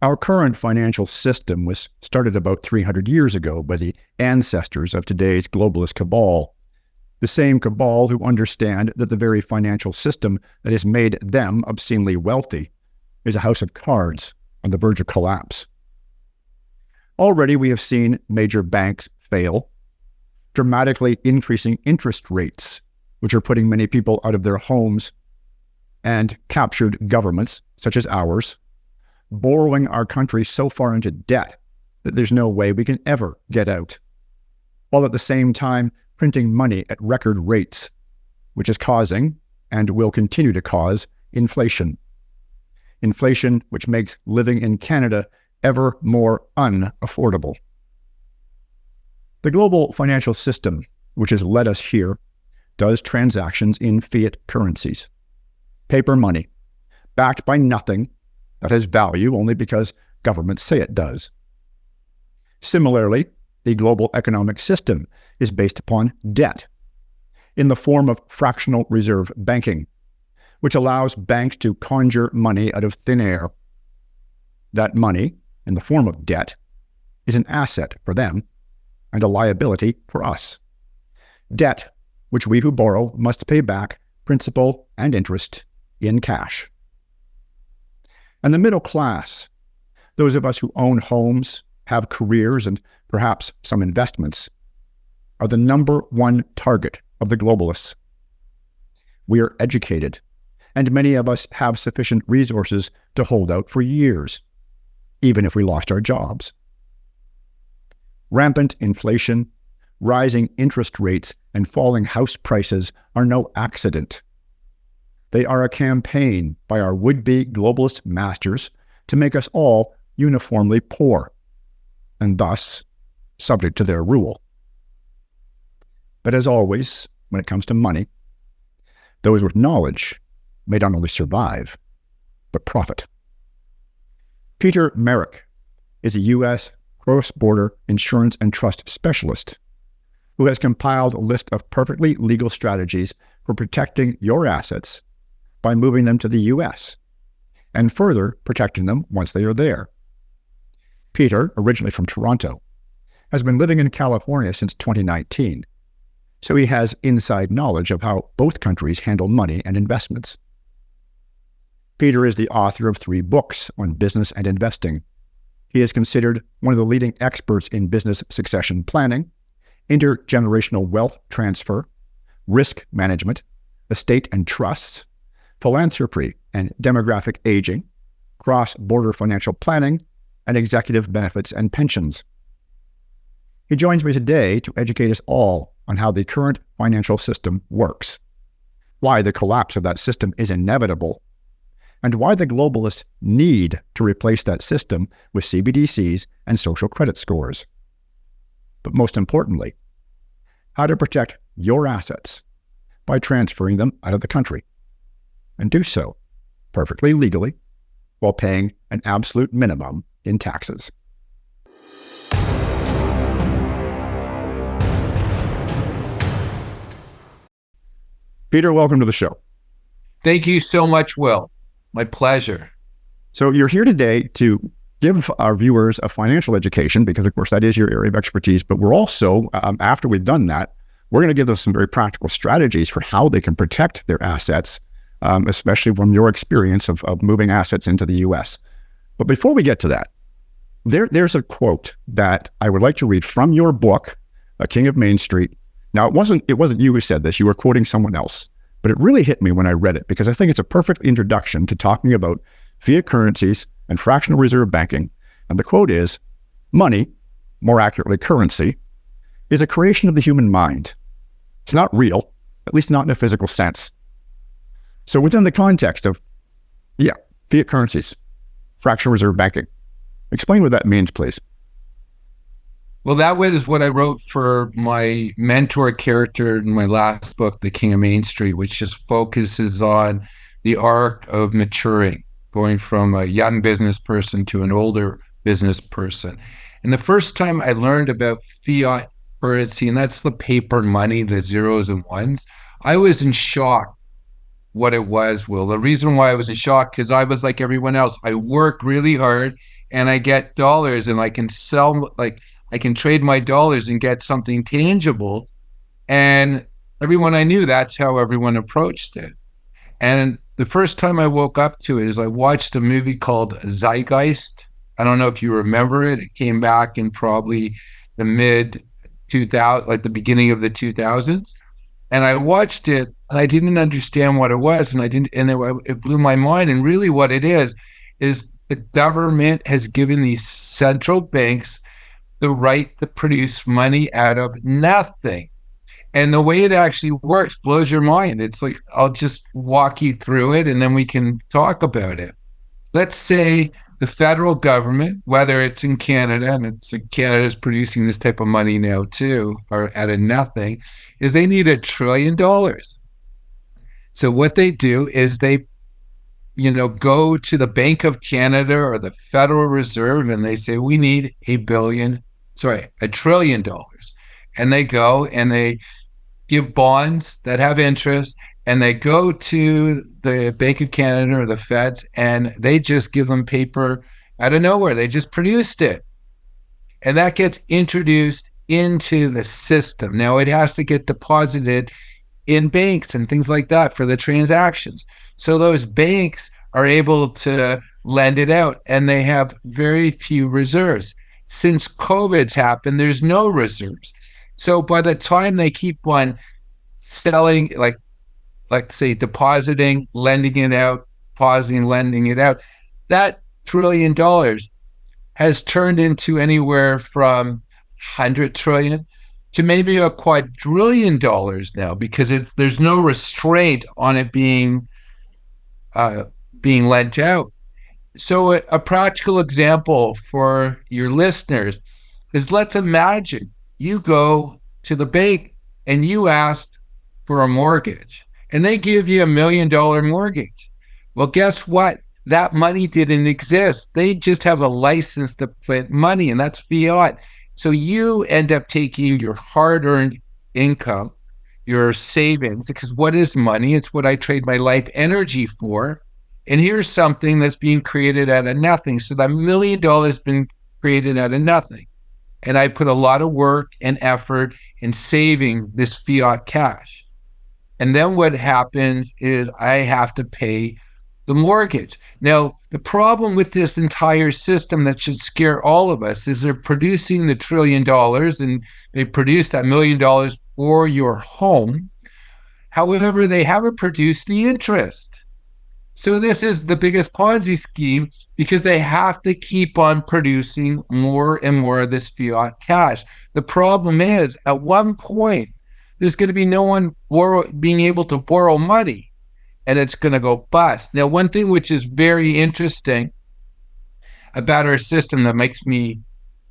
Our current financial system was started about 300 years ago by the ancestors of today's globalist cabal. The same cabal who understand that the very financial system that has made them obscenely wealthy is a house of cards on the verge of collapse. Already we have seen major banks fail, dramatically increasing interest rates, which are putting many people out of their homes, and captured governments, such as ours, borrowing our country so far into debt that there's no way we can ever get out, while at the same time printing money at record rates, which is causing, and will continue to cause, inflation. Inflation which makes living in Canada ever more unaffordable. The global financial system, which has led us here, does transactions in fiat currencies, paper money, backed by nothing that has value only because governments say it does. Similarly, the global economic system is based upon debt in the form of fractional reserve banking, which allows banks to conjure money out of thin air. That money, in the form of debt, is an asset for them and a liability for us. Debt, which we who borrow must pay back principal and interest in cash. And the middle class, those of us who own homes, have careers, and perhaps some investments, are the number one target of the globalists. We are educated, and many of us have sufficient resources to hold out for years, even if we lost our jobs. Rampant inflation, rising interest rates, and falling house prices are no accident. They are a campaign by our would-be globalist masters to make us all uniformly poor, and thus subject to their rule. But as always, when it comes to money, those with knowledge may not only survive, but profit. Peter Merrick is a U.S. cross-border insurance and trust specialist who has compiled a list of perfectly legal strategies for protecting your assets by moving them to the U.S. and further protecting them once they are there. Peter, originally from Toronto, has been living in California since 2019, so he has inside knowledge of how both countries handle money and investments. Peter is the author of 3 books on business and investing. He is considered one of the leading experts in business succession planning, intergenerational wealth transfer, risk management, estate and trusts, philanthropy and demographic aging, cross-border financial planning, and executive benefits and pensions. He joins me today to educate us all on how the current financial system works, why the collapse of that system is inevitable, and why the globalists need to replace that system with CBDCs and social credit scores. But most importantly, how to protect your assets by transferring them out of the country, and do so perfectly legally while paying an absolute minimum in taxes. Peter, welcome to the show. Thank you so much, Will. My pleasure. So you're here today to give our viewers a financial education because, of course, that is your area of expertise. But we're also, after we've done that, we're going to give them some very practical strategies for how they can protect their assets, especially from your experience of moving assets into the U.S. But before we get to that, there's a quote that I would like to read from your book, King of Main Street. Now, it wasn't you who said this. You were quoting someone else. But it really hit me when I read it because I think it's a perfect introduction to talking about fiat currencies and fractional reserve banking. And the quote is, money, more accurately currency, is a creation of the human mind. It's not real, at least not in a physical sense. So within the context of, fiat currencies, fractional reserve banking, explain what that means, please. Well, that was what I wrote for my mentor character in my last book, The King of Main Street, which just focuses on the arc of maturing, going from a young business person to an older business person. And the first time I learned about fiat currency, and that's the paper money, the zeros and ones, I was in shock what it was, Will. The reason why I was in shock, because I was like everyone else. I worked really hard and I get dollars, and I can sell, like I can trade my dollars and get something tangible. And everyone I knew, that's how everyone approached it. And the first time I woke up to it is I watched a movie called Zeitgeist. I don't know if you remember it. It came back in probably the mid 2000, like the beginning of the 2000s. And I watched it and I didn't understand what it was. And it blew my mind. And really what it is the government has given these central banks the right to produce money out of nothing. And the way it actually works blows your mind. It's like, I'll just walk you through it and then we can talk about it. Let's say the federal government, whether it's in Canada, and Canada's producing this type of money now too, or out of nothing, is they need $1 trillion. So what they do is they, go to the Bank of Canada or the Federal Reserve and they say, we need $1 trillion. And they go and they give bonds that have interest, and they go to the Bank of Canada or the Feds, and they just give them paper out of nowhere. They just produced it. And that gets introduced into the system. Now, it has to get deposited in banks and things like that for the transactions. So those banks are able to lend it out, and they have very few reserves. Since COVID's happened, there's no reserves. So by the time they keep on selling, like say depositing, lending it out, pausing, lending it out, that $1 trillion has turned into anywhere from 100 trillion to maybe $2 quadrillion now, because there's no restraint on it being lent out. So a practical example for your listeners is, let's imagine you go to the bank and you ask for a mortgage and they give you $1 million mortgage. Well, guess what? That money didn't exist. They just have a license to print money, and that's fiat. So you end up taking your hard-earned income, your savings, because what is money? It's what I trade my life energy for. And here's something that's being created out of nothing. So that $1 million has been created out of nothing. And I put a lot of work and effort in saving this fiat cash. And then what happens is I have to pay the mortgage. Now, the problem with this entire system that should scare all of us is they're producing the $1 trillion, and they produce that $1 million for your home. However, they haven't produced the interest. So this is the biggest Ponzi scheme, because they have to keep on producing more and more of this fiat cash. The problem is, at one point, there's going to be no one being able to borrow money, and it's going to go bust. Now, one thing which is very interesting about our system that makes me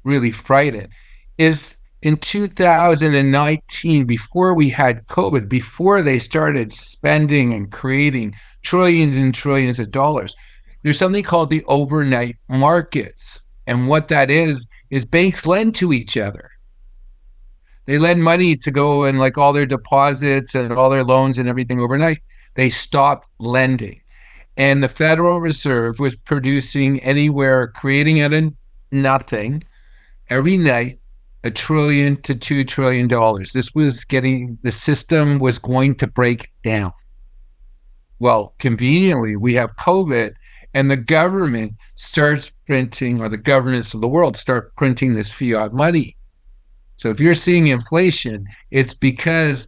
really frightened is in 2019, before we had COVID, before they started spending and creating trillions and trillions of dollars, there's something called the overnight markets. And what that is banks lend to each other. They lend money to go and like all their deposits and all their loans and everything overnight. They stopped lending. And the Federal Reserve was producing creating out of nothing every night, $1 trillion to $2 trillion. The system was going to break down. Well, conveniently, we have COVID, and the government starts printing, or the governments of the world start printing this fiat money. So if you're seeing inflation, it's because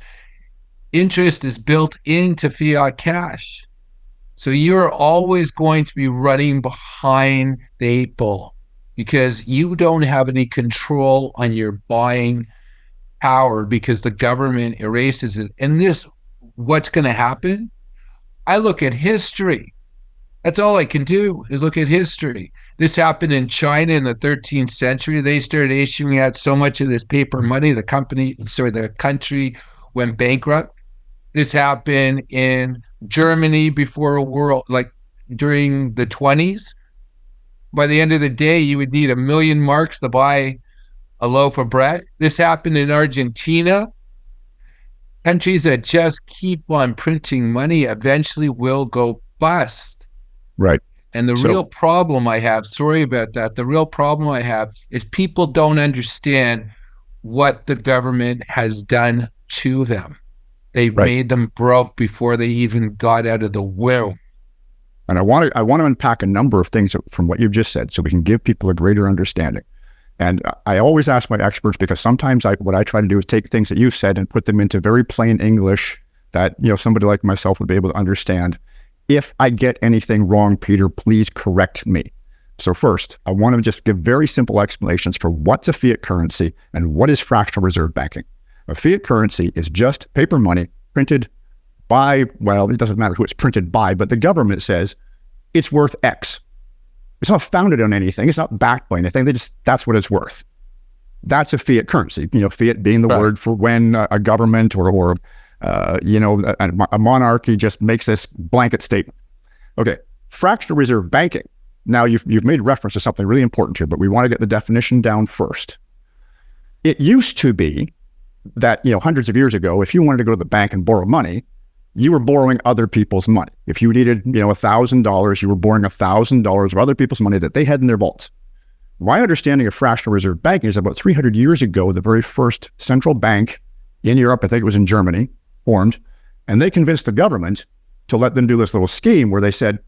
interest is built into fiat cash. So you're always going to be running behind the 8 ball, because you don't have any control on your buying power, because the government erases it. And what's going to happen? I look at history. That's all I can do, is look at history. This happened in China in the 13th century. They started issuing out so much of this paper money, the country went bankrupt. This happened in Germany during the 20s. By the end of the day, you would need 1 million marks to buy a loaf of bread. This happened in Argentina. Countries that just keep on printing money eventually will go bust. Right. And the real problem I have, sorry about that, the real problem I have is people don't understand what the government has done to them. They've made them broke before they even got out of the womb. And I want to unpack a number of things from what you've just said so we can give people a greater understanding. And I always ask my experts, because sometimes what I try to do is take things that you've said and put them into very plain English that, somebody like myself would be able to understand. If I get anything wrong, Peter, please correct me. So first, I want to just give very simple explanations for what's a fiat currency and what is fractional reserve banking. A fiat currency is just paper money printed by, well, it doesn't matter who it's printed by, but the government says it's worth X. It's not founded on anything. It's not backed by anything. That's what it's worth. That's a fiat currency. Fiat being the word for when a government or a monarchy just makes this blanket statement. Okay, fractional reserve banking. Now you've made reference to something really important here, but we want to get the definition down first. It used to be that, hundreds of years ago, if you wanted to go to the bank and borrow money, you were borrowing other people's money. If you needed, $1,000, you were borrowing $1,000 of other people's money that they had in their vaults. My understanding of fractional reserve banking is about 300 years ago, the very first central bank in Europe, I think it was in Germany, formed, and they convinced the government to let them do this little scheme where they said,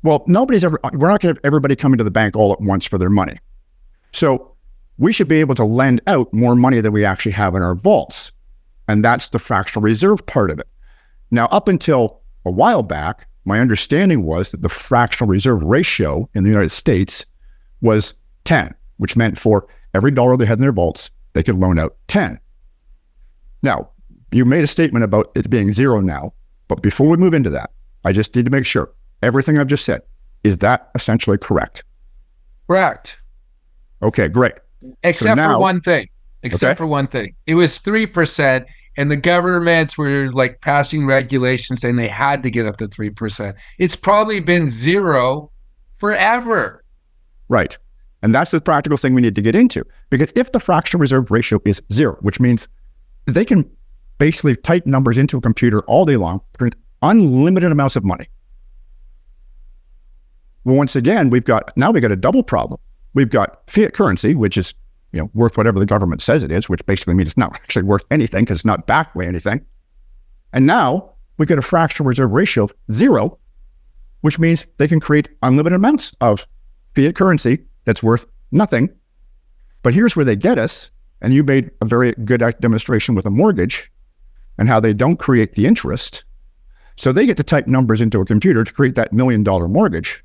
well, we're not going to have everybody coming to the bank all at once for their money. So we should be able to lend out more money than we actually have in our vaults. And that's the fractional reserve part of it. Now, up until a while back, my understanding was that the fractional reserve ratio in the United States was 10, which meant for every dollar they had in their vaults, they could loan out 10. Now, you made a statement about it being 0 now, but before we move into that, I just need to make sure everything I've just said, is that essentially correct? Correct. Okay, great. Except for one thing. Except for one thing. It was 3%, and the governments were like passing regulations saying they had to get up to 3%. It's probably been 0 forever. Right. And that's the practical thing we need to get into. Because if the fractional reserve ratio is 0, which means they can basically type numbers into a computer all day long, print unlimited amounts of money. Well, once again, we've got a double problem. We've got fiat currency, which is worth whatever the government says it is, which basically means it's not actually worth anything because it's not backed by anything. And now we get a fractional reserve ratio of 0, which means they can create unlimited amounts of fiat currency that's worth nothing. But here's where they get us, and you made a very good demonstration with a mortgage and how they don't create the interest. So they get to type numbers into a computer to create that $1 million mortgage,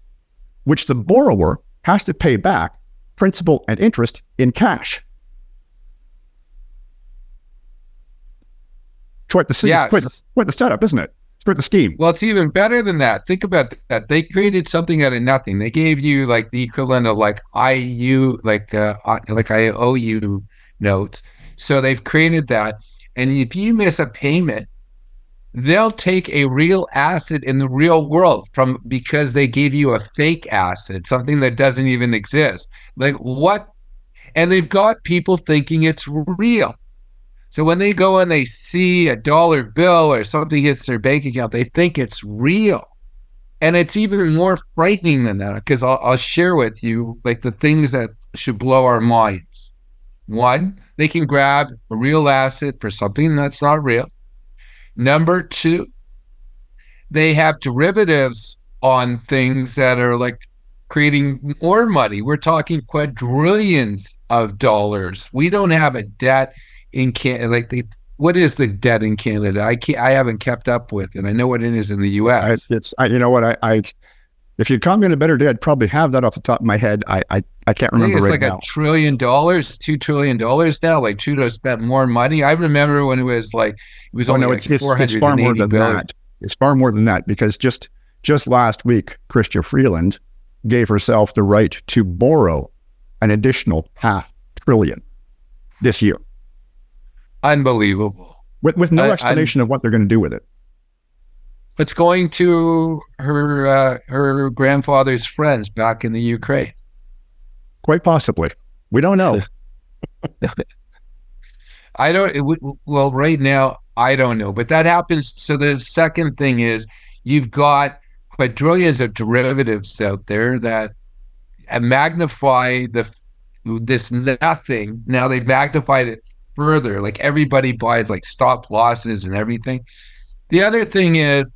which the borrower has to pay back principal and interest in cash. Quite the setup, isn't it? It's quite the scheme. Well, it's even better than that. Think about that. They created something out of nothing. They gave you like the equivalent of like IOU notes. So they've created that. And if you miss a payment, they'll take a real asset in the real world because they gave you a fake asset, something that doesn't even exist. Like what? And they've got people thinking it's real. So when they go and they see a dollar bill or something hits their bank account, they think it's real. And it's even more frightening than that, because I'll share with you like the things that should blow our minds. One, they can grab a real asset for something that's not real. Number 2, they have derivatives on things that are like creating more money. We're talking quadrillions of dollars. We don't have a debt in Canada. What is the debt in Canada? I haven't kept up with it. I know what it is in the U.S. If you'd call me in a better day, I'd probably have that off the top of my head. I can't remember right now. It's like $1 trillion, $2 trillion now. Like Trudeau spent more money. I remember when it was only it's far more than that. It's far more than that, because just last week, Chrystia Freeland gave herself the right to borrow an additional $500 billion this year. Unbelievable. With no explanation of what they're going to do with it. It's going to her grandfather's friends back in the Ukraine. Quite possibly. We don't know. Right now, I don't know. But that happens. So the second thing is you've got quadrillions of derivatives out there that magnify this nothing. Now they've magnified it further. Like everybody buys like stop losses and everything. The other thing is,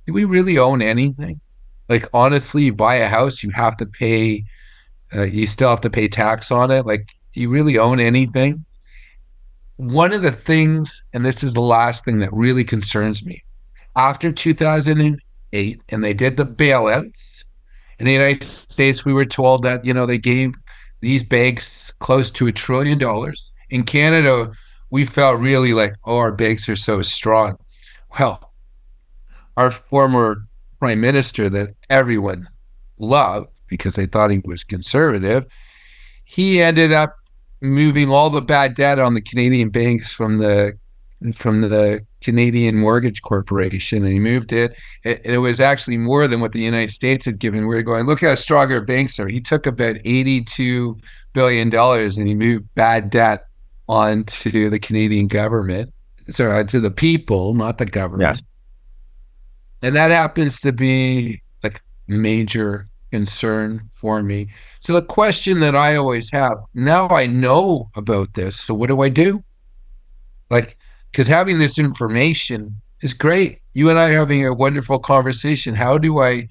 do we really own anything? Like honestly, you buy a house, you have to pay. You still have to pay tax on it. Like, do you really own anything? One of the things, and this is the last thing that really concerns me, after 2008, and they did the bailouts in the United States, we were told that, they gave these banks close to $1 trillion. In Canada, we felt really like, oh, our banks are so strong. Well, our former prime minister that everyone loved because they thought he was conservative, he ended up moving all the bad debt on the Canadian banks from the Canadian Mortgage Corporation, and he moved it. It was actually more than what the United States had given. We're going, look how strong our banks are. He took about $82 billion and he moved bad debt onto the Canadian government. So to the people, not the government. Yes. And that happens to be like major concern for me. So the question that I always have, now I know about this, so what do I do? Like, because having this information is great. You and I are having a wonderful conversation. How do I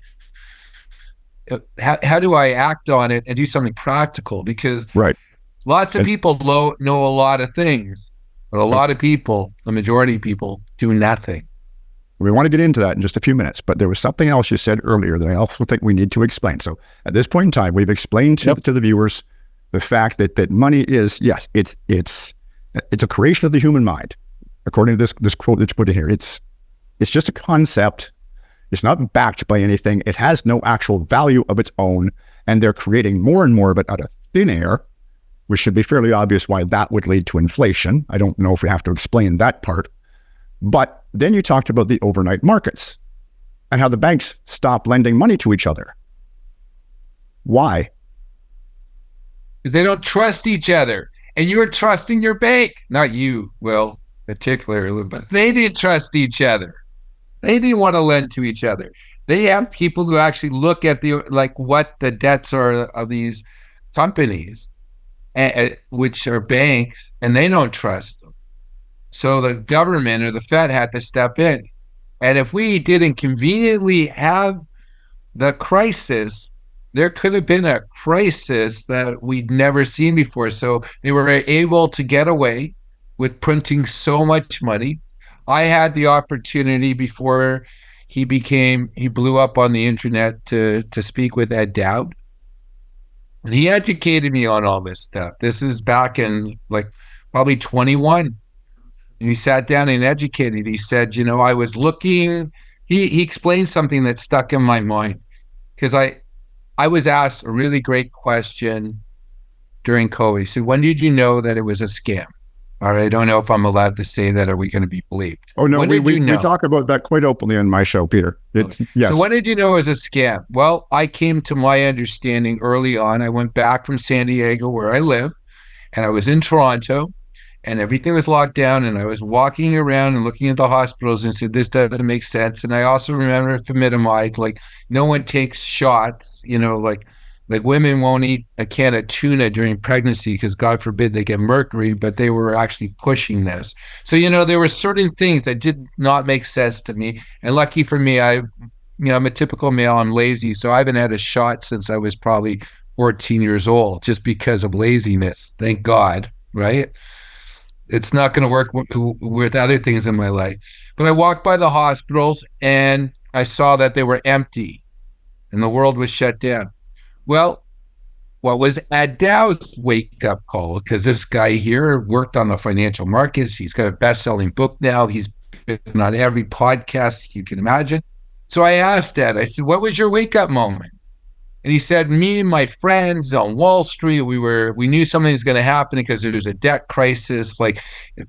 act on it and do something practical? Because right. Lots of people know a lot of things, but a lot of people, the majority of people, do nothing. We want to get into that in just a few minutes, but there was something else you said earlier that I also think we need to explain. So at this point in time, we've explained to the viewers the fact that money is, yes, it's a creation of the human mind. According to this quote that you put in here, it's just a concept. It's not backed by anything. It has no actual value of its own, and they're creating more and more of it out of thin air, which should be fairly obvious why that would lead to inflation. I don't know if we have to explain that part. But then you talked about the overnight markets and how the banks stop lending money to each other. Why? They don't trust each other. And you're trusting your bank. Not you, well, particularly, but they didn't trust each other. They didn't want to lend to each other. They have people who actually look at what the debts are of these companies, which are banks, and they don't trust them. So the government or the Fed had to step in. And if we didn't conveniently have the crisis, there could have been a crisis that we'd never seen before. So they were able to get away with printing so much money. I had the opportunity before he blew up on the internet to speak with Ed Dowd. And he educated me on all this stuff. This is back in probably 21. And he sat down and educated. He said, I was looking, he explained something that stuck in my mind. Because I was asked a really great question during COVID. He said, when did you know that it was a scam? All right, I don't know if I'm allowed to say that. Are we going to be believed? Oh, no, we talk about that quite openly on my show, Peter. Okay. Yes. So when did you know it was a scam? Well, I came to my understanding early on. I went back from San Diego, where I live, and I was in Toronto, and everything was locked down, and I was walking around and looking at the hospitals and said, this doesn't make sense. And I also remember thalidomide, no one takes shots, like women won't eat a can of tuna during pregnancy because God forbid they get mercury, but they were actually pushing this. So, there were certain things that did not make sense to me. And lucky for me, I'm a typical male, I'm lazy. So I haven't had a shot since I was probably 14 years old, just because of laziness. Thank God, right? It's not going to work with other things in my life. But I walked by the hospitals and I saw that they were empty and the world was shut down. Well, what was Ed Dow's wake-up call? Because this guy here worked on the financial markets. He's got a best-selling book now. He's been on every podcast you can imagine. So I asked Ed, I said, what was your wake-up moment? And he said, me and my friends on Wall Street, we knew something was going to happen because there was a debt crisis. At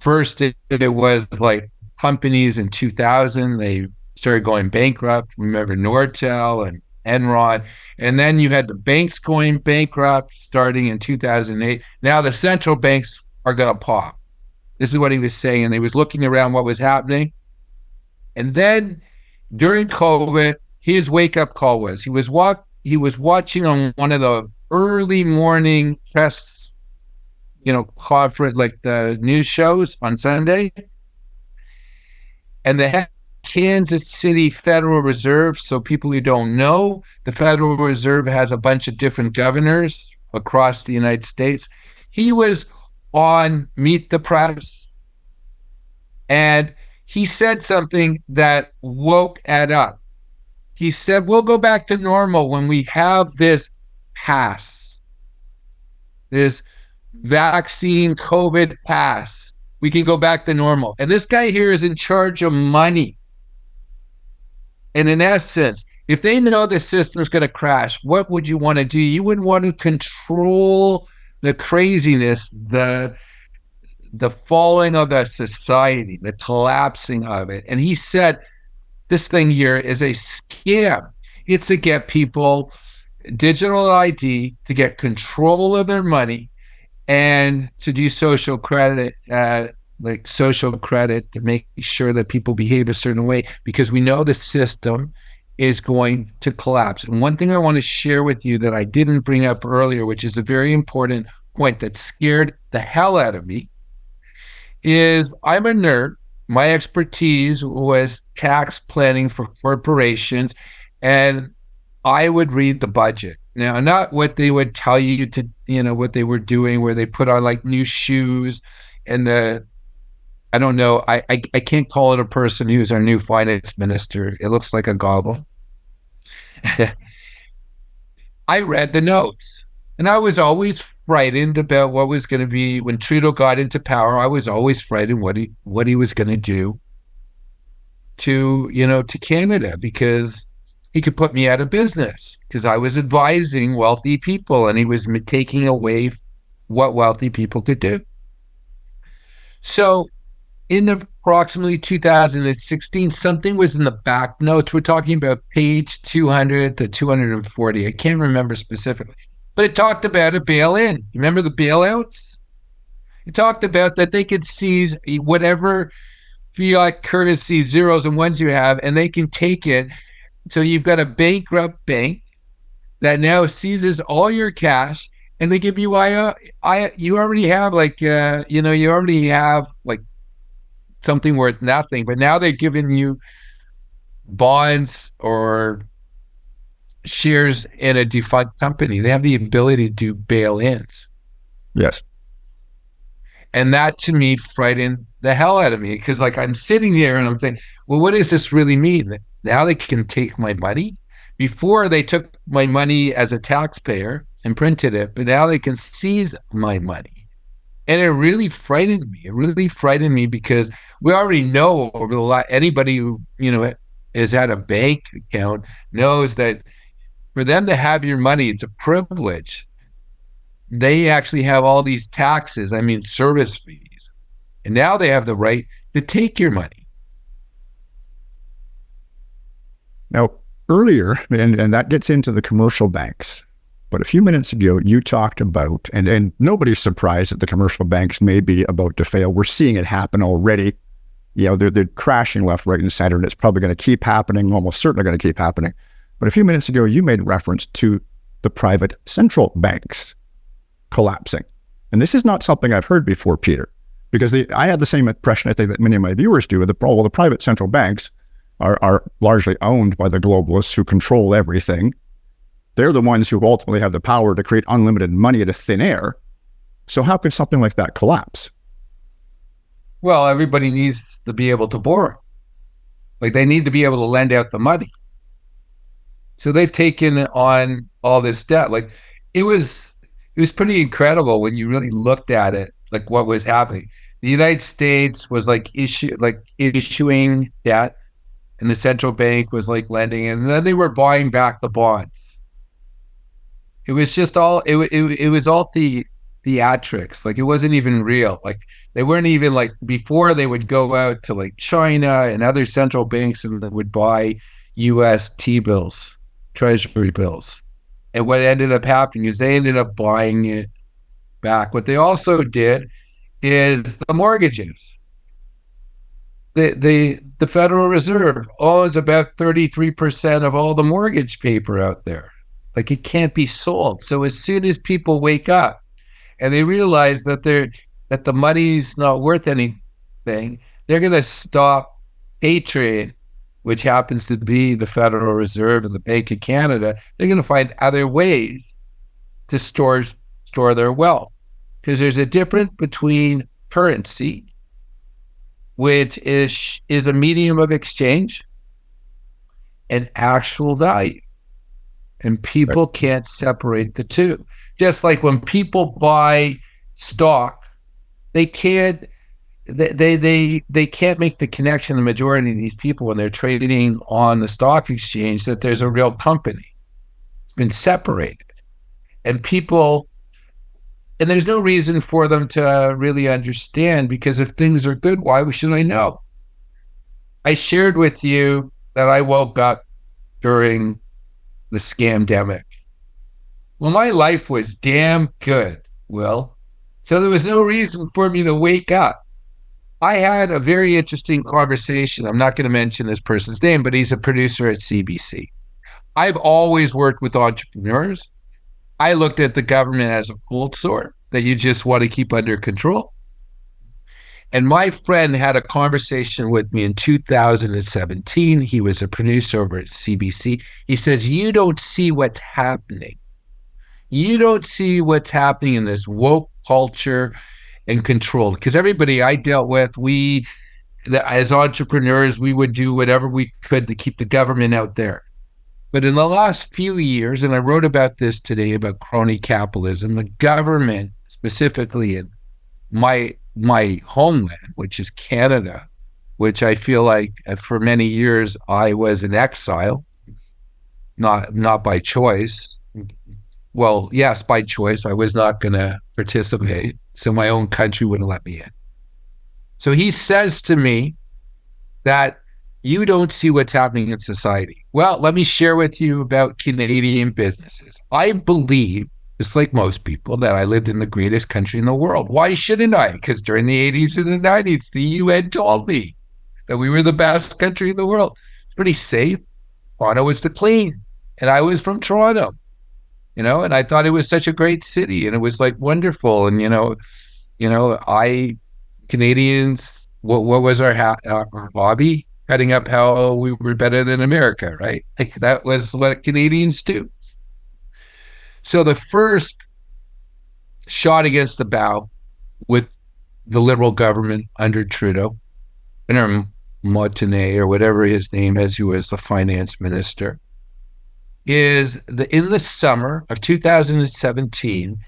first, it was like companies in 2000, they started going bankrupt. Remember Nortel and Enron. And then you had the banks going bankrupt starting in 2008. Now the central banks are going to pop. This is what he was saying. And he was looking around what was happening. And then during COVID, his wake up call was he was watching on one of the early morning press, conference, like the news shows on Sunday, and the Kansas City Federal Reserve. So people who don't know, the Federal Reserve has a bunch of different governors across the United States. He was on Meet the Press, and he said something that woke Ed up. He said, we'll go back to normal when we have this pass, this vaccine COVID pass. We can go back to normal. And this guy here is in charge of money. And in essence, if they know the system's going to crash, what would you want to do? You would want to control the craziness, the falling of the society, the collapsing of it. And he said, this thing here is a scam. It's to get people digital ID, to get control of their money, and to do social credit, to make sure that people behave a certain way, because we know the system is going to collapse. And one thing I want to share with you that I didn't bring up earlier, which is a very important point that scared the hell out of me, is I'm a nerd. My expertise was tax planning for corporations, and I would read the budget. Now, not what they would tell you to, what they were doing, where they put on like new shoes and I don't know, I can't call it a person who's our new finance minister. It looks like a gobble. I read the notes, and I was always frightened about what was going to be when Trudeau got into power. I was always frightened what he was going to do to Canada, because he could put me out of business, because I was advising wealthy people and he was taking away what wealthy people could do. So in approximately 2016, something was in the back notes. We're talking about page 200 to 240. I can't remember specifically. But it talked about a bail-in. You remember the bailouts? It talked about that they could seize whatever fiat currency zeros and ones you have, and they can take it. So you've got a bankrupt bank that now seizes all your cash, and they give you you already have something worth nothing, but now they're giving you bonds or shares in a defunct company. They have the ability to do bail-ins. Yes. And that to me frightened the hell out of me, because I'm sitting here and I'm thinking, well, what does this really mean? Now they can take my money? Before they took my money as a taxpayer and printed it, but now they can seize my money. And it really frightened me. It really frightened me, because we already know over the last, anybody who, has had a bank account knows that for them to have your money, it's a privilege. They actually have all these taxes, service fees. And now they have the right to take your money. Now, earlier, and that gets into the commercial banks, but a few minutes ago, you talked about, and nobody's surprised that the commercial banks may be about to fail. We're seeing it happen already. They're crashing left, right, and center, and it's probably going to keep happening, almost certainly going to keep happening. But a few minutes ago, you made reference to the private central banks collapsing. And this is not something I've heard before, Peter, because I had the same impression, I think, that many of my viewers do, that the private central banks are largely owned by the globalists who control everything. They're the ones who ultimately have the power to create unlimited money out of thin air. So how could something like that collapse? Well, everybody needs to be able to borrow. They need to be able to lend out the money. So they've taken on all this debt. It was pretty incredible when you really looked at it, what was happening. The United States was issuing debt, and the central bank was lending, and then they were buying back the bonds. It was just all it was all theatrics. It wasn't even real. They weren't even before. They would go out to China and other central banks, and they would buy US T-bills, treasury bills. And what ended up happening is they ended up buying it back. What they also did is the mortgages. the Federal Reserve owns about 33% of all the mortgage paper out there. Like, it can't be sold. So as soon as people wake up and they realize that the money's not worth anything, they're going to stop Patriot, which happens to be the Federal Reserve and the Bank of Canada. They're going to find other ways to store their wealth, because there's a difference between currency, which is a medium of exchange, and actual value. And people can't separate the two. Just like when people buy stock, they can't make the connection, the majority of these people, when they're trading on the stock exchange, that there's a real company. It's been separated. And there's no reason for them to really understand, because if things are good, why should I know? I shared with you that I woke up during the scamdemic. Well, my life was damn good, Will. So there was no reason for me to wake up. I had a very interesting conversation. I'm not going to mention this person's name, but he's a producer at CBC. I've always worked with entrepreneurs. I looked at the government as a cold sore that you just want to keep under control. And my friend had a conversation with me in 2017. He was a producer over at CBC. He says, you don't see what's happening. You don't see what's happening in this woke culture and control. Because everybody I dealt with, as entrepreneurs, we would do whatever we could to keep the government out there. But in the last few years, and I wrote about this today, about crony capitalism, the government, specifically in my homeland, which is Canada, which I feel like for many years I was in exile, not by choice. Well, yes, by choice. I was not going to participate, so my own country wouldn't let me in. So he says to me that you don't see what's happening in society. Well, let me share with you about Canadian businesses. I believe, just like most people, that I lived in the greatest country in the world. Why shouldn't I? Because during the 80s and the 90s, the UN told me that we were the best country in the world. It's pretty safe. Toronto was the clean. And I was from Toronto, and I thought it was such a great city, and it was like wonderful. And, Canadians, what was our hobby? Cutting up how we were better than America, right? Like, that was what Canadians do. So the first shot against the bow with the Liberal government under Trudeau, or Montagnais, or whatever his name is, who was the finance minister, is in the summer of 2017,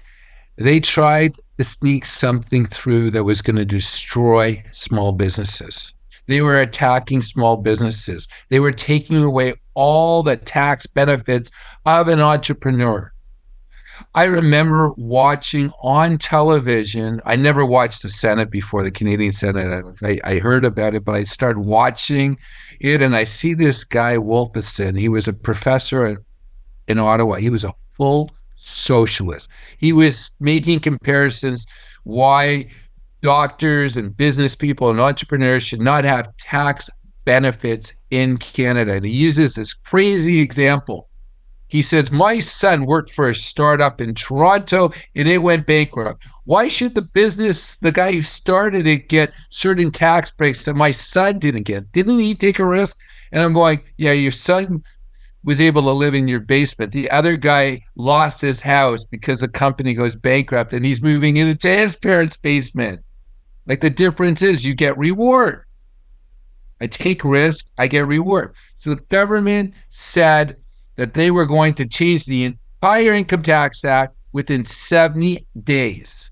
they tried to sneak something through that was going to destroy small businesses. They were attacking small businesses. They were taking away all the tax benefits of an entrepreneur. I remember watching on television. I never watched the Senate before, the Canadian Senate. I heard about it, but I started watching it, and I see this guy, Wolfison. He was a professor in Ottawa. He was a full socialist. He was making comparisons why doctors and business people and entrepreneurs should not have tax benefits in Canada. And he uses this crazy example. He says, my son worked for a startup in Toronto and it went bankrupt. Why should the guy who started it, get certain tax breaks that my son didn't get? Didn't he take a risk? And I'm going, yeah, your son was able to live in your basement. The other guy lost his house because the company goes bankrupt and he's moving into his parents' basement. Like, the difference is you get reward. I take risk, I get reward. So the government said that they were going to change the entire Income Tax Act within 70 days.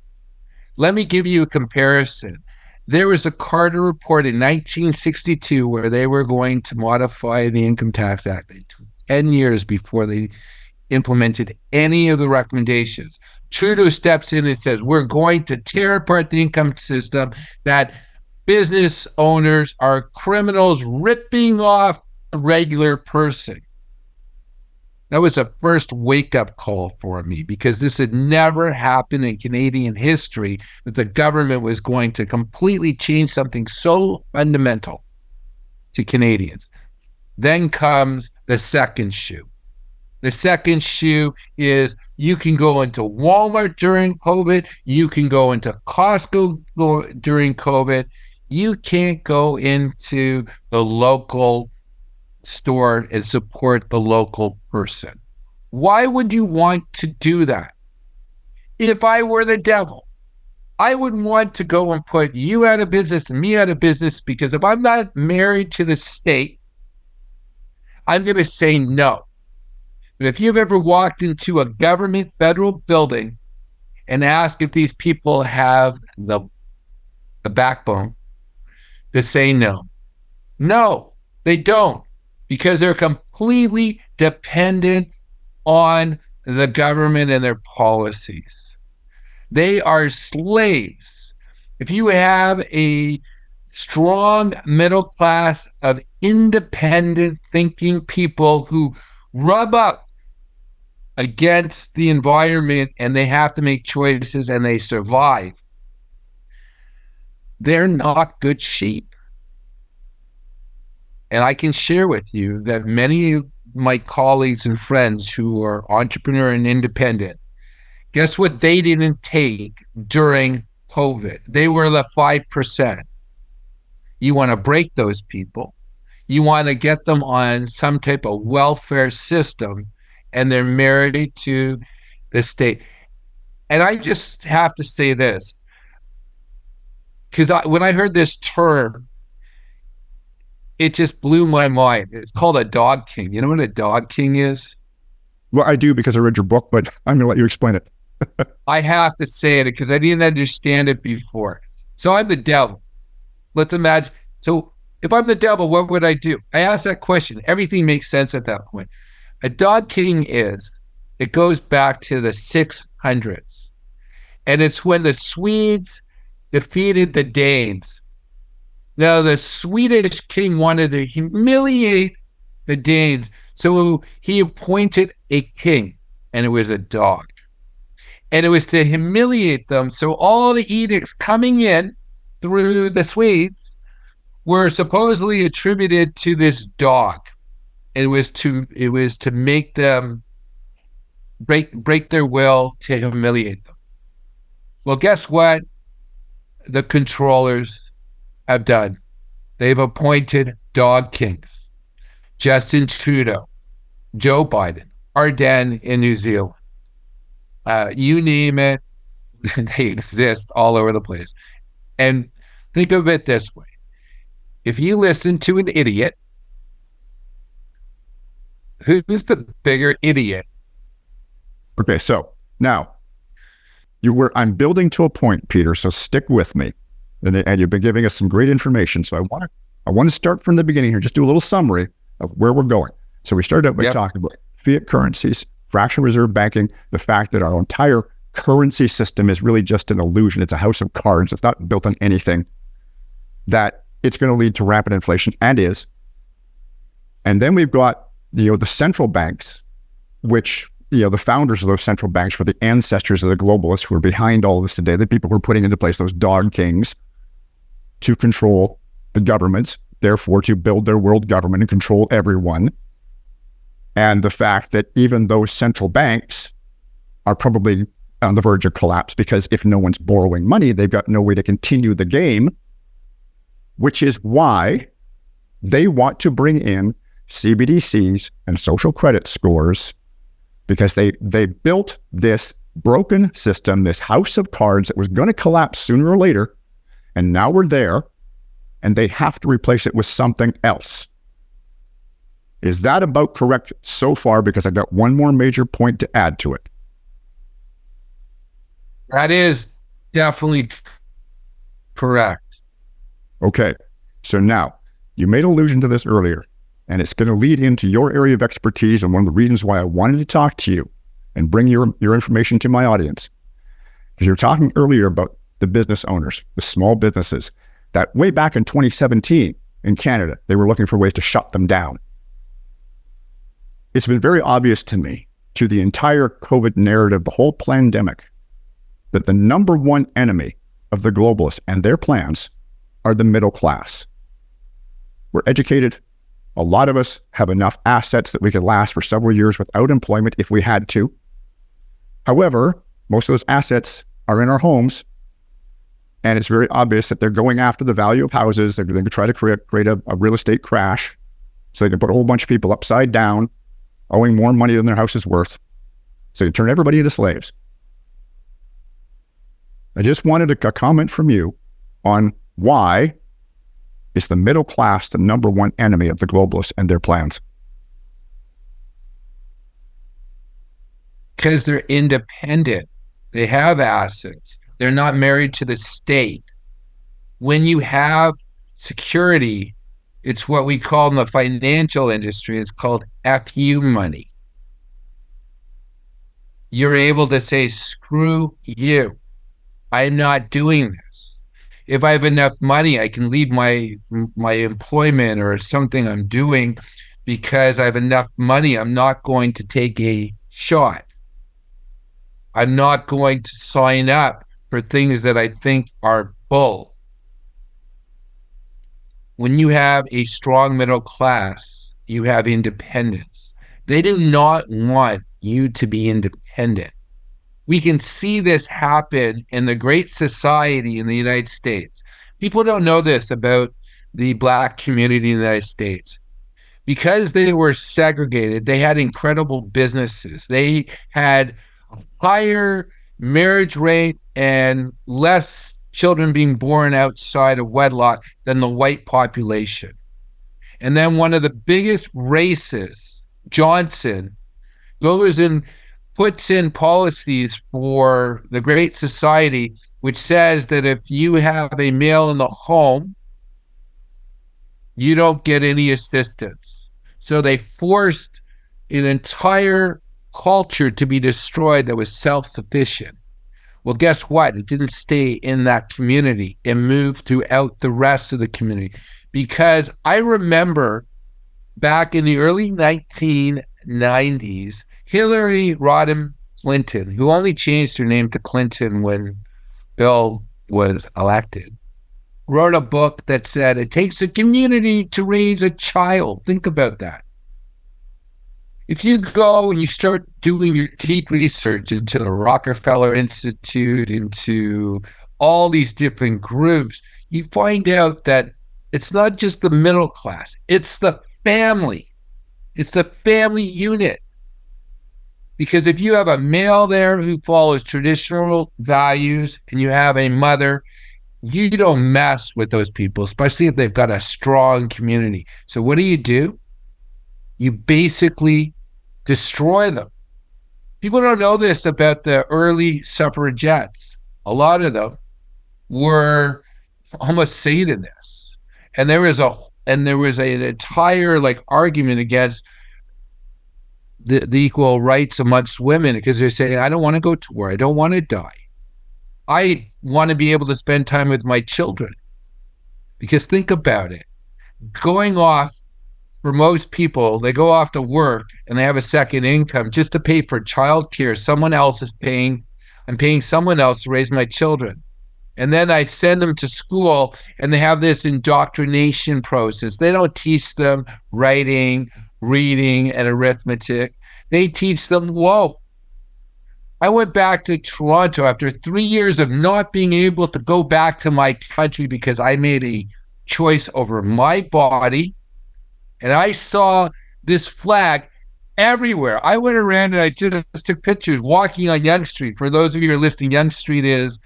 Let me give you a comparison. There was a Carter report in 1962 where they were going to modify the Income Tax Act. It took 10 years before they implemented any of the recommendations. Trudeau steps in and says, we're going to tear apart the income system, that business owners are criminals ripping off a regular person. That was a first wake-up call for me, because this had never happened in Canadian history, that the government was going to completely change something so fundamental to Canadians. Then comes the second shoe. The second shoe is you can go into Walmart during COVID. You can go into Costco during COVID. You can't go into the local store and support the local person. Why would you want to do that? If I were the devil, I would want to go and put you out of business and me out of business, because if I'm not married to the state, I'm going to say no. But if you've ever walked into a government federal building and asked if these people have the backbone to say no, no, they don't, because they're completely dependent on the government and their policies. They are slaves. If you have a strong middle class of independent thinking people who rub up against the environment and they have to make choices and they survive, they're not good sheep. And I can share with you that many of my colleagues and friends who are entrepreneur and independent, guess what they didn't take during COVID? They were the 5%. You want to break those people. You want to get them on some type of welfare system, and they're married to the state. And I just have to say this, because when I heard this term, it just blew my mind. It's called a dog king. You know what a dog king is? Well, I do, because I read your book, but I'm going to let you explain it. I have to say it because I didn't understand it before. So I'm the devil. Let's imagine. So if I'm the devil, what would I do? I ask that question. Everything makes sense at that point. A dog king it goes back to the 600s. And it's when the Swedes defeated the Danes. Now, the Swedish king wanted to humiliate the Danes, so he appointed a king, and it was a dog. And it was to humiliate them, so all the edicts coming in through the Swedes were supposedly attributed to this dog. It was to make them break their will, to humiliate them. Well, guess what the controllers have done? They've appointed dog kings. Justin Trudeau, Joe Biden, Ardern in New Zealand. You name it, they exist all over the place. And think of it this way. If you listen to an idiot, who's the bigger idiot? Okay, so now I'm building to a point, Peter, so stick with me. And you've been giving us some great information. So I want to start from the beginning here, just do a little summary of where we're going. So we started out by talking about fiat currencies, fractional reserve banking, the fact that our entire currency system is really just an illusion. It's a house of cards. It's not built on anything, that it's going to lead to rapid inflation, and is. And then we've got, the central banks, which, the founders of those central banks were the ancestors of the globalists who are behind all of this today, the people who are putting into place those dog kings to control the governments, therefore to build their world government and control everyone. And the fact that even those central banks are probably on the verge of collapse, because if no one's borrowing money, they've got no way to continue the game, which is why they want to bring in CBDCs and social credit scores, because they built this broken system, this house of cards that was going to collapse sooner or later, and now we're there, and they have to replace it with something else. Is that about correct so far? Because I've got one more major point to add to it. That is definitely correct. Okay, so now, you made allusion to this earlier, and it's going to lead into your area of expertise, and one of the reasons why I wanted to talk to you and bring your information to my audience. Because you were talking earlier about the business owners, the small businesses, that way back in 2017 in Canada, they were looking for ways to shut them down. It's been very obvious to me through the entire COVID narrative, the whole pandemic, that the number one enemy of the globalists and their plans are the middle class. We're educated. A lot of us have enough assets that we could last for several years without employment if we had to. However, most of those assets are in our homes, and it's very obvious that they're going after the value of houses. They're going to try to create a real estate crash so they can put a whole bunch of people upside down, owing more money than their house is worth. So you turn everybody into slaves. I just wanted a comment from you on why is the middle class the number one enemy of the globalists and their plans? Because they're independent. They have assets. They're not married to the state. When you have security, it's what we call in the financial industry, it's called FU money. You're able to say, screw you. I'm not doing this. If I have enough money, I can leave my employment or something I'm doing because I have enough money. I'm not going to take a shot. I'm not going to sign up for things that I think are bull. When you have a strong middle class, you have independence. They do not want you to be independent. We can see this happen in the Great Society in the United States. People don't know this about the Black community in the United States. Because they were segregated, they had incredible businesses. They had a higher marriage rate and less children being born outside of wedlock than the white population. And then one of the biggest races, Johnson, goes and puts in policies for the Great Society, which says that if you have a male in the home, you don't get any assistance. So they forced an entire culture to be destroyed that was self-sufficient. Well, guess what? It didn't stay in that community. It moved throughout the rest of the community. Because I remember back in the early 1990s, Hillary Rodham Clinton, who only changed her name to Clinton when Bill was elected, wrote a book that said it takes a community to raise a child. Think about that. If you go and you start doing your deep research into the Rockefeller Institute, into all these different groups, you find out that it's not just the middle class, it's the family. It's the family unit. Because if you have a male there who follows traditional values and you have a mother, you don't mess with those people, especially if they've got a strong community. So what do? You basically destroy them. People don't know this about the early suffragettes. A lot of them were almost Satanists. And there was an entire argument against the equal rights amongst women, because they're saying, I don't want to go to war. I don't want to die. I want to be able to spend time with my children. Because think about it. Going off, for most people, they go off to work and they have a second income just to pay for childcare. Someone else is paying. I'm paying someone else to raise my children. And then I send them to school and they have this indoctrination process. They don't teach them writing, reading, and arithmetic. They teach them woke. I went back to Toronto after 3 years of not being able to go back to my country because I made a choice over my body. And I saw this flag everywhere. I went around and I just took pictures walking on Yonge Street. For those of you who are listening, Yonge Street is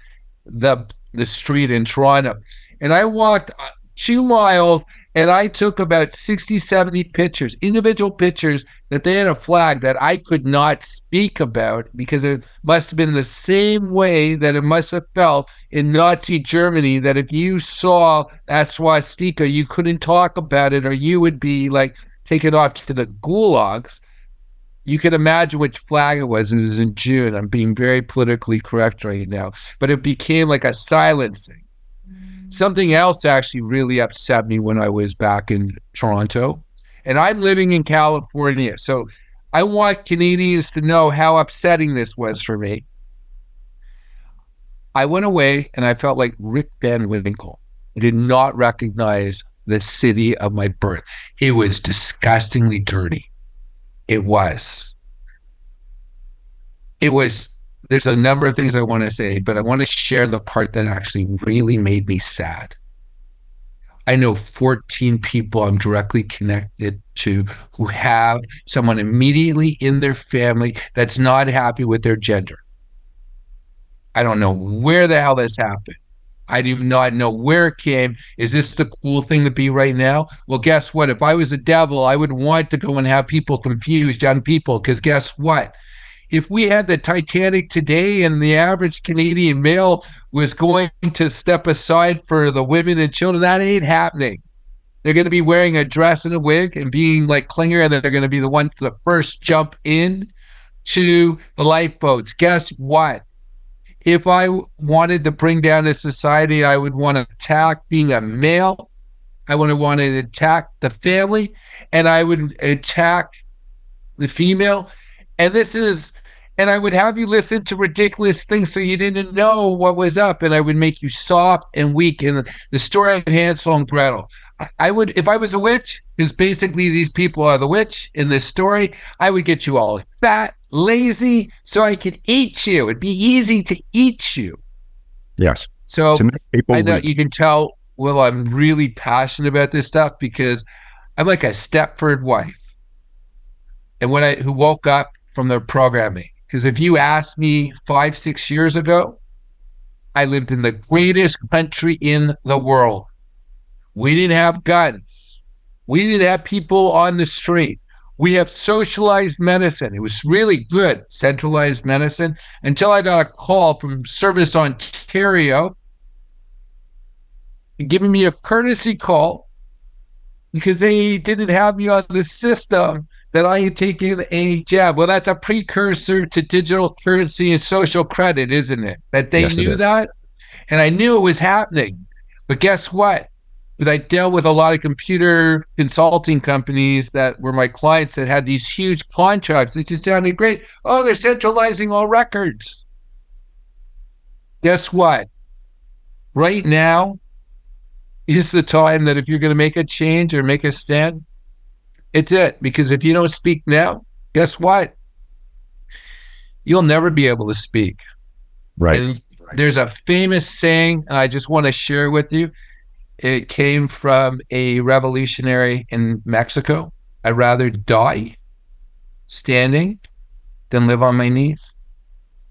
the street in Toronto. And I walked 2 miles and I took about 60, 70 pictures, individual pictures that they had a flag that I could not speak about because it must have been the same way that it must have felt in Nazi Germany, that if you saw that swastika, you couldn't talk about it or you would be taken off to the gulags. You can imagine which flag it was. It was in June. I'm being very politically correct right now. But it became like a silencing. Something else actually really upset me when I was back in Toronto. And I'm living in California. So I want Canadians to know how upsetting this was for me. I went away and I felt like Rick Van Winkle. I did not recognize the city of my birth. It was disgustingly dirty. It was. There's a number of things I want to say, but I want to share the part that actually really made me sad. I know 14 people I'm directly connected to who have someone immediately in their family that's not happy with their gender. I don't know where the hell this happened. I do not know where it came. Is this the cool thing to be right now? Well, guess what? If I was a devil, I would want to go and have people confused, young people, because guess what? If we had the Titanic today and the average Canadian male was going to step aside for the women and children, that ain't happening. They're going to be wearing a dress and a wig and being like Klinger, and then they're going to be the ones to first jump in to the lifeboats. Guess what? If I wanted to bring down a society, I would want to attack being a male. I would want to attack the family, and I would attack the female. And I would have you listen to ridiculous things so you didn't know what was up, and I would make you soft and weak. And the story of Hansel and Gretel, I would, if I was a witch, because basically these people are the witch in this story, I would get you all fat, lazy, so I could eat you. It'd be easy to eat you. Yes. So I know you can tell, well, I'm really passionate about this stuff because I'm like a Stepford wife. And who woke up from their programming. Because if you asked me 5-6 years ago, I lived in the greatest country in the world. We didn't have guns. We didn't have people on the street. We have socialized medicine. It was really good, centralized medicine, until I got a call from Service Ontario giving me a courtesy call because they didn't have me on the system that I had taken a jab. Well, that's a precursor to digital currency and social credit, isn't it? That they knew that, and I knew it was happening. But guess what? Because I dealt with a lot of computer consulting companies that were my clients that had these huge contracts that just sounded great. Oh, they're centralizing all records. Guess what? Right now is the time that if you're going to make a change or make a stand, it's it. Because if you don't speak now, guess what? You'll never be able to speak. Right. And there's a famous saying, and I just want to share with you. It came from a revolutionary in Mexico. I'd rather die standing than live on my knees.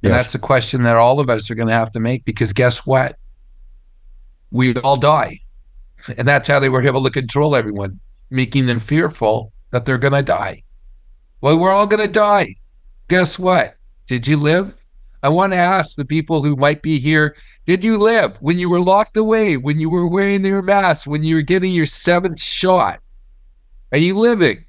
And that's the question that all of us are going to have to make, because guess what? We all die. And that's how they were able to control everyone, making them fearful that they're going to die. Well, we're all going to die. Guess what? Did you live? I want to ask the people who might be here, did you live when you were locked away, when you were wearing your mask, when you were getting your 7th shot? Are you living?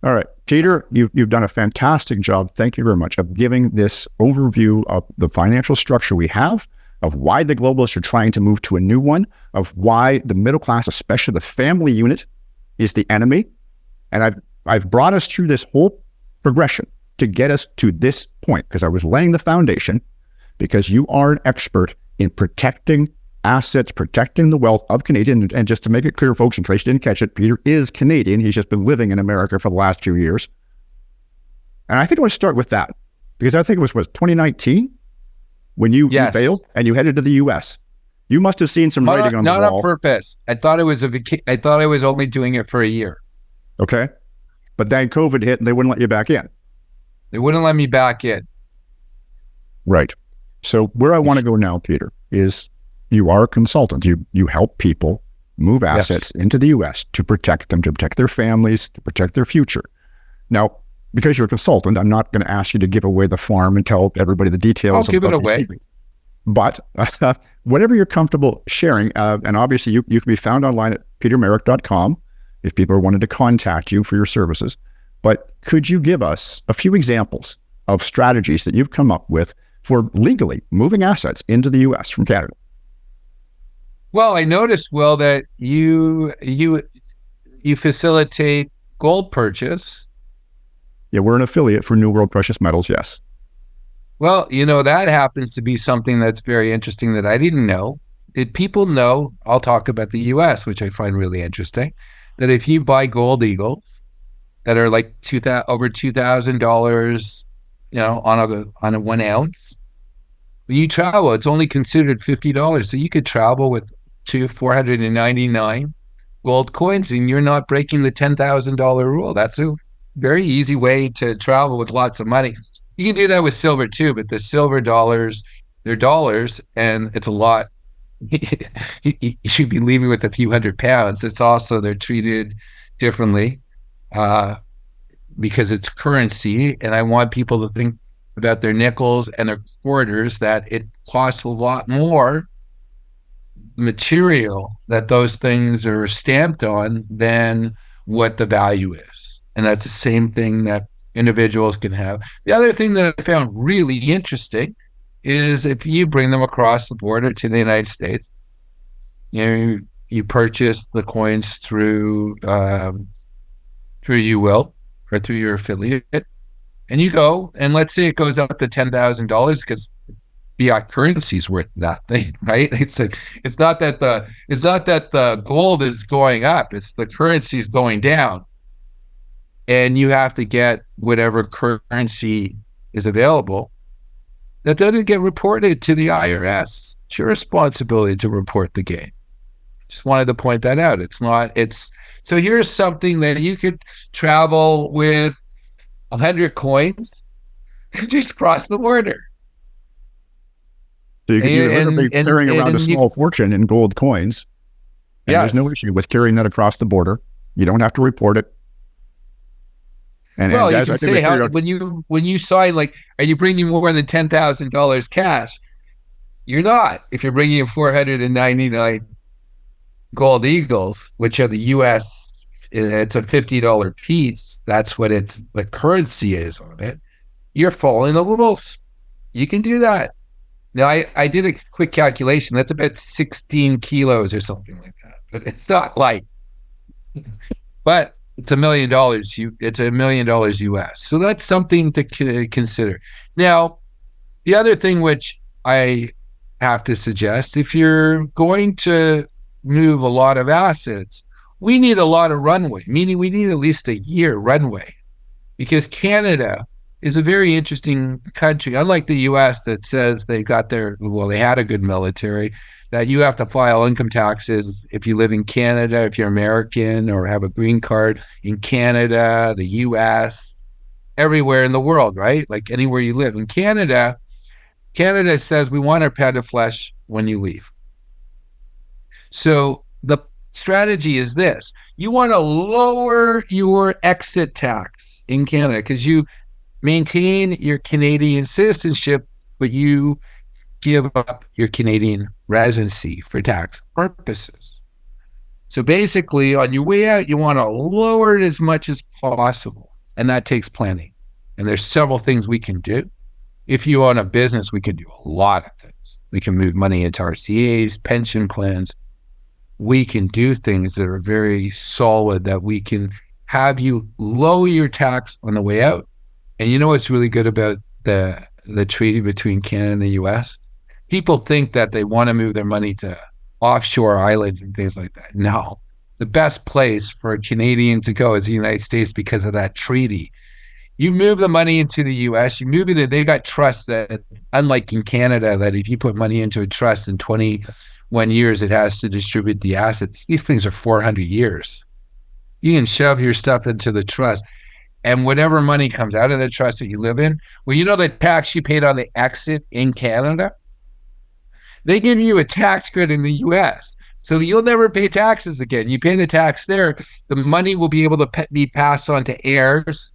All right, Peter, you've done a fantastic job. Thank you very much of giving this overview of the financial structure we have, of why the globalists are trying to move to a new one, of why the middle class, especially the family unit, is the enemy. And I've brought us through this whole progression to get us to this point, because I was laying the foundation, because you are an expert in protecting assets, protecting the wealth of Canadians. And just to make it clear, folks, in case you didn't catch it, Peter is Canadian. He's just been living in America for the last 2 years. And I think I want to start with that, because I think it was 2019 when you bailed and you headed to the U.S. You must have seen some writing on the wall. Not on purpose. I thought it was I thought I was only doing it for a year. Okay. But then COVID hit and they wouldn't let you back in. They wouldn't let me back in. Right. So where I want to go now, Peter, is you are a consultant. You help people move assets into the U.S. to protect them, to protect their families, to protect their future. Now, because you're a consultant, I'm not going to ask you to give away the farm and tell everybody the details. I'll give it away. But whatever you're comfortable sharing, and obviously you can be found online at petermerrick.com if people wanted to contact you for your services. But could you give us a few examples of strategies that you've come up with for legally moving assets into the U.S. from Canada? Well, I noticed, Will, that you facilitate gold purchase Yeah, we're an affiliate for New World Precious Metals, yes. Well, that happens to be something that's very interesting that I didn't know. Did people know? I'll talk about the US, which I find really interesting, that if you buy gold eagles that are like over $2,000, on a 1 ounce, when you travel, it's only considered $50. So you could travel with 499 gold coins and you're not breaking the $10,000 rule. That's a very easy way to travel with lots of money. You can do that with silver too, but the silver dollars, they're dollars and it's a lot. You should be leaving with a few £100. It's also, they're treated differently because it's currency. And I want people to think about their nickels and their quarters, that it costs a lot more material that those things are stamped on than what the value is. And that's the same thing that individuals can have. The other thing that I found really interesting is if you bring them across the border to the United States, you purchase the coins through you will, or through your affiliate, and you go, and let's say it goes up to $10,000 because fiat currency is worth nothing, right? It's not that the gold is going up; it's the currency is going down, and you have to get whatever currency is available. That doesn't get reported to the IRS. It's your responsibility to report the gain. Just wanted to point that out. So here's something that you could travel with 100 coins, just cross the border. So you could literally be carrying around a small fortune in gold coins. And there's no issue with carrying that across the border. You don't have to report it. And you can say when you sign, like, are you bringing more than $10,000 cash? You're not. If you're bringing in 499 gold eagles, which are the U.S., it's a $50 piece. That's what the currency is on it. You're following the rules. You can do that. Now, I did a quick calculation. That's about 16 kilos or something like that. But it's not light. But it's $1 million. It's $1 million US. So that's something to consider. Now, the other thing which I have to suggest, if you're going to move a lot of assets, we need a lot of runway, meaning we need at least a year runway, because Canada is a very interesting country. Unlike the US that says they had a good military, that you have to file income taxes if you live in Canada, if you're American or have a green card in Canada, the US, everywhere in the world, right? Like anywhere you live. In Canada says we want our pound of flesh when you leave. So the strategy is this. You want to lower your exit tax in Canada because you maintain your Canadian citizenship, but you give up your Canadian residency for tax purposes. So basically, on your way out, you want to lower it as much as possible. And that takes planning. And there's several things we can do. If you own a business, we can do a lot of things. We can move money into RCAs, pension plans. We can do things that are very solid, that we can have you lower your tax on the way out. And you know what's really good about the treaty between Canada and the US? People think that they want to move their money to offshore islands and things like that. No. The best place for a Canadian to go is the United States because of that treaty. You move the money into the US, you move it in, they got trust that, unlike in Canada, that if you put money into a trust in 21 years, it has to distribute the assets. These things are 400 years. You can shove your stuff into the trust, and whatever money comes out of the trust that you live in, well, you know the tax you paid on the exit in Canada? They give you a tax credit in the US. So you'll never pay taxes again. You pay the tax there. The money will be able to be passed on to heirs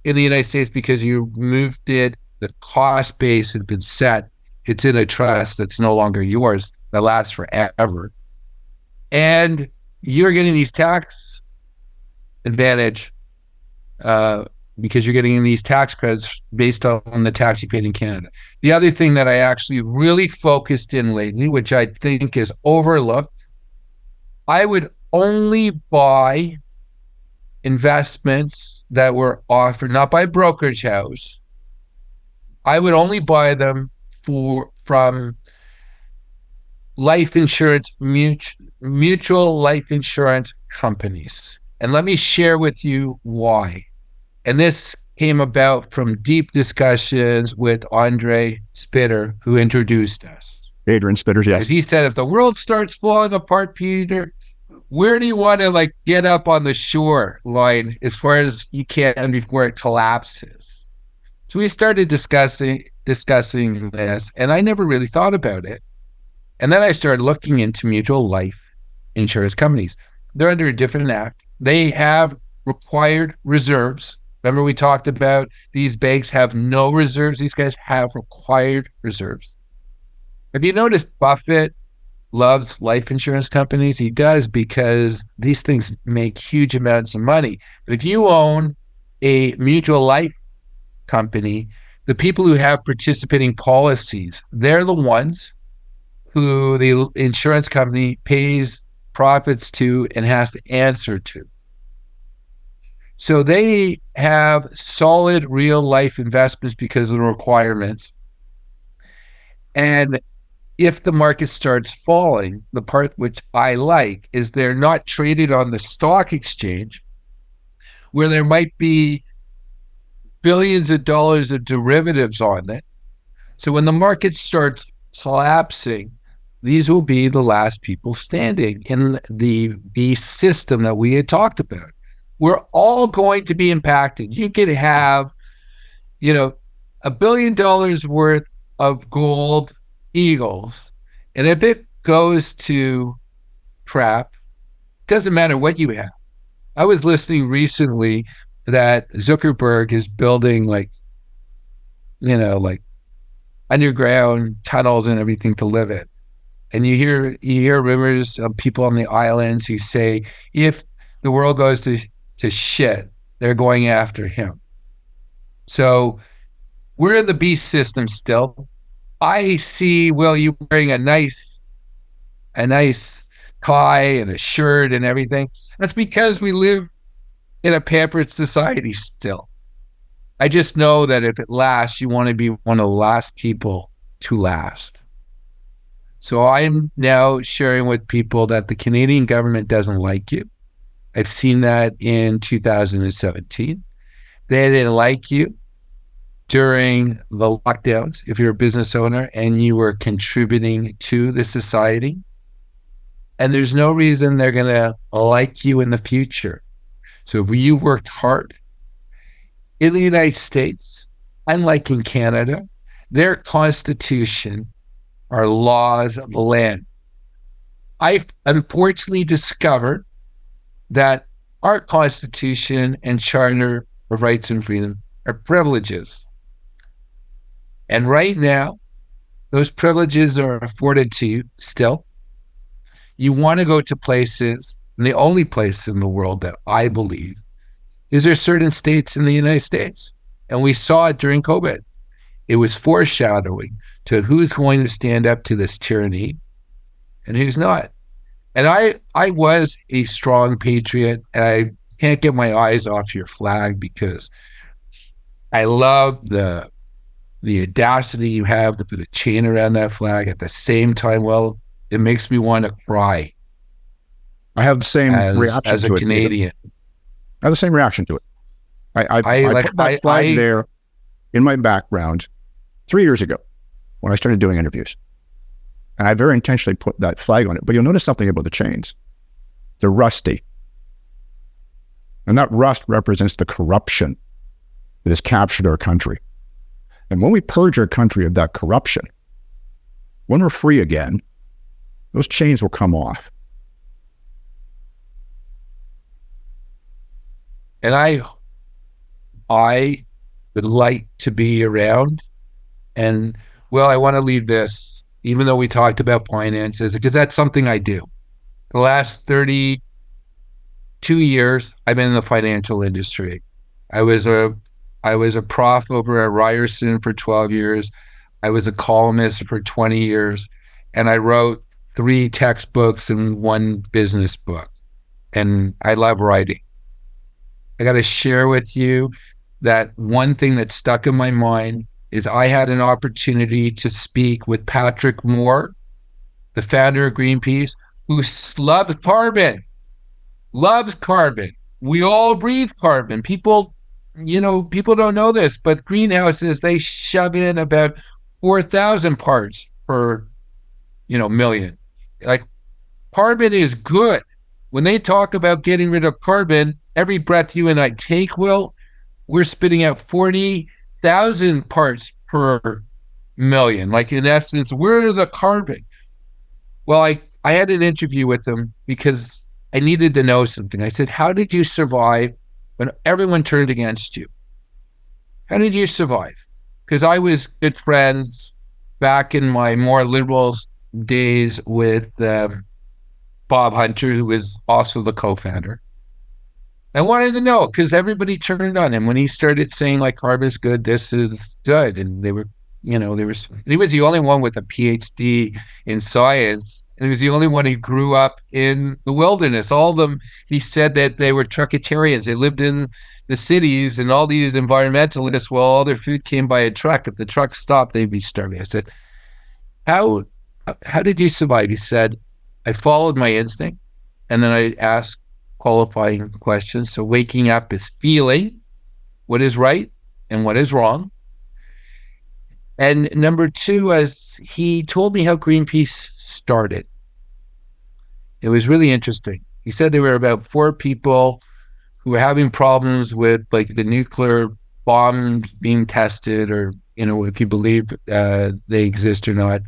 in the United States because you moved it. The cost base has been set. It's in a trust that's no longer yours, that lasts forever. And you're getting these tax advantage because you're getting these tax credits based on the tax you paid in Canada. The other thing that I actually really focused in lately, which I think is overlooked, I would only buy investments that were offered, not by brokerage house. I would only buy them from life insurance, mutual life insurance companies. And let me share with you why. And this came about from deep discussions with Andre Spitter, who introduced us. Adrian Spitters, yes. Because he said, if the world starts falling apart, Peter, where do you want to get up on the shore line as far as you can before it collapses? So we started discussing this, and I never really thought about it. And then I started looking into mutual life insurance companies. They're under a different act. They have required reserves. Remember, we talked about these banks have no reserves. These guys have required reserves. Have you noticed Buffett loves life insurance companies? He does, because these things make huge amounts of money. But if you own a mutual life company, the people who have participating policies, they're the ones who the insurance company pays profits to and has to answer to. So they have solid real life investments because of the requirements. And if the market starts falling, the part which I like is they're not traded on the stock exchange, where there might be billions of dollars of derivatives on it. So when the market starts collapsing, these will be the last people standing in the beast system that we had talked about. We're all going to be impacted. You could have, $1 billion worth of gold eagles, and if it goes to crap, it doesn't matter what you have. I was listening recently that Zuckerberg is building underground tunnels and everything to live in. And you hear rumors of people on the islands who say, if the world goes to shit, they're going after him. So we're in the beast system still. I see, Will, you wearing a nice tie and a shirt and everything. That's because we live in a pampered society still. I just know that if it lasts, you want to be one of the last people to last. So I'm now sharing with people that the Canadian government doesn't like you. I've seen that in 2017. They didn't like you during the lockdowns if you're a business owner and you were contributing to the society. And there's no reason they're going to like you in the future. So if you worked hard in the United States, unlike in Canada, their constitution are laws of the land. I've unfortunately discovered that our Constitution and Charter of Rights and Freedom are privileges. And right now, those privileges are afforded to you still. You want to go to places, and the only place in the world that I believe is there certain states in the United States. And we saw it during COVID. It was foreshadowing to who's going to stand up to this tyranny and who's not. And I was a strong patriot, and I can't get my eyes off your flag because I love the audacity you have to put a chain around that flag. At the same time, well, it makes me want to cry. I have the same reaction as to a it. Canadian. I have the same reaction to it. I put that flag there in my background 3 years ago when I started doing interviews. And I very intentionally put that flag on it. But you'll notice something about the chains. They're rusty. And that rust represents the corruption that has captured our country. And when we purge our country of that corruption, when we're free again, those chains will come off. And I would like to be around. And, well, I want to leave this, even though we talked about finances, because that's something I do. The last 32 years, I've been in the financial industry. I was a prof over at Ryerson for 12 years. I was a columnist for 20 years. And I wrote 3 textbooks and 1 business book. And I love writing. I got to share with you that one thing that stuck in my mind is I had an opportunity to speak with Patrick Moore, the founder of Greenpeace, who loves carbon. Loves carbon. We all breathe carbon. People don't know this, but greenhouses, they shove in about 4,000 parts per, million. Like, carbon is good. When they talk about getting rid of carbon, every breath you and I take, we're spitting out 40,000 parts per million. Like, in essence, we're the carbon. Well, I had an interview with him because I needed to know something. I said, how did you survive when everyone turned against you? How did you survive? Because I was good friends back in my more liberal days with Bob Hunter, who was also the co-founder. I wanted to know because everybody turned on him when he started saying, like, carbon's good, this is good. And he was the only one with a PhD in science. And he was the only one who grew up in the wilderness. All of them, he said that they were truckitarians. They lived in the cities, and all these environmentalists, well, all their food came by a truck. If the truck stopped, they'd be starving. I said, how did you survive? He said, I followed my instinct, and then I asked qualifying questions. So waking up is feeling what is right and what is wrong. And number two, as he told me how Greenpeace started, it was really interesting. He said there were about 4 people who were having problems with, like, the nuclear bombs being tested, or, if you believe they exist or not.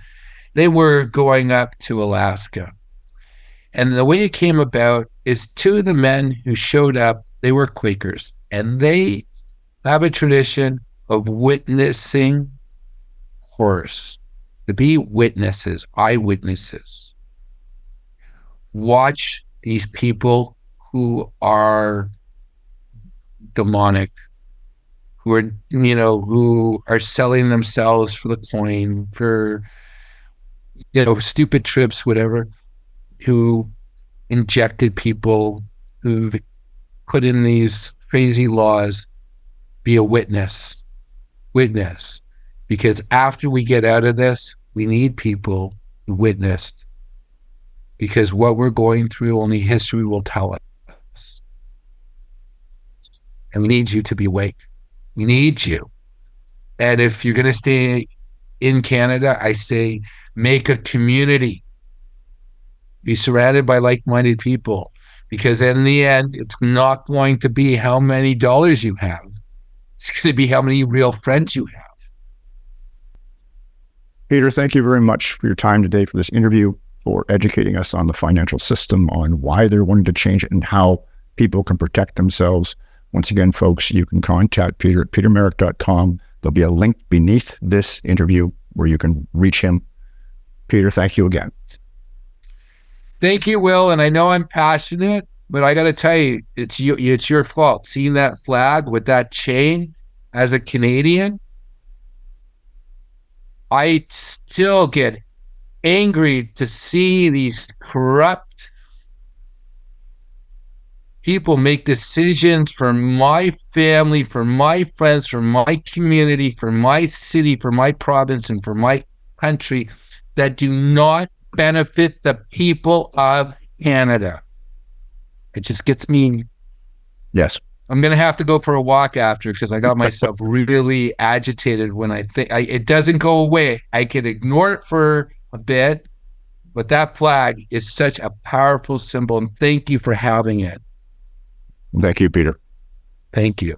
They were going up to Alaska. And the way it came about is 2 of the men who showed up, they were Quakers, and they have a tradition of witnessing horrors, to be witnesses, eyewitnesses. Watch these people who are demonic, who are selling themselves for the coin, for, stupid trips, whatever, who injected people, who've put in these crazy laws. Be a witness. Because after we get out of this, we need people who witnessed. Because what we're going through, only history will tell us. And we need you to be awake. We need you. And if you're going to stay in Canada, I say, make a community. Be surrounded by like-minded people. Because in the end, it's not going to be how many dollars you have. It's going to be how many real friends you have. Peter, thank you very much for your time today for this interview, for educating us on the financial system, on why they're wanting to change it, and how people can protect themselves. Once again, folks, you can contact Peter at petermerrick.com. There'll be a link beneath this interview where you can reach him. Peter, thank you again. Thank you, Will. And I know I'm passionate, but I got to tell you, it's your fault. Seeing that flag with that chain as a Canadian, I still get angry to see these corrupt people make decisions for my family, for my friends, for my community, for my city, for my province, and for my country that do not benefit the people of Canada. It just gets me. Yes. I'm going to have to go for a walk after, because I got myself really agitated when I think it doesn't go away. I can ignore it for a bit, but that flag is such a powerful symbol, and thank you for having it. Thank you, Peter. Thank you.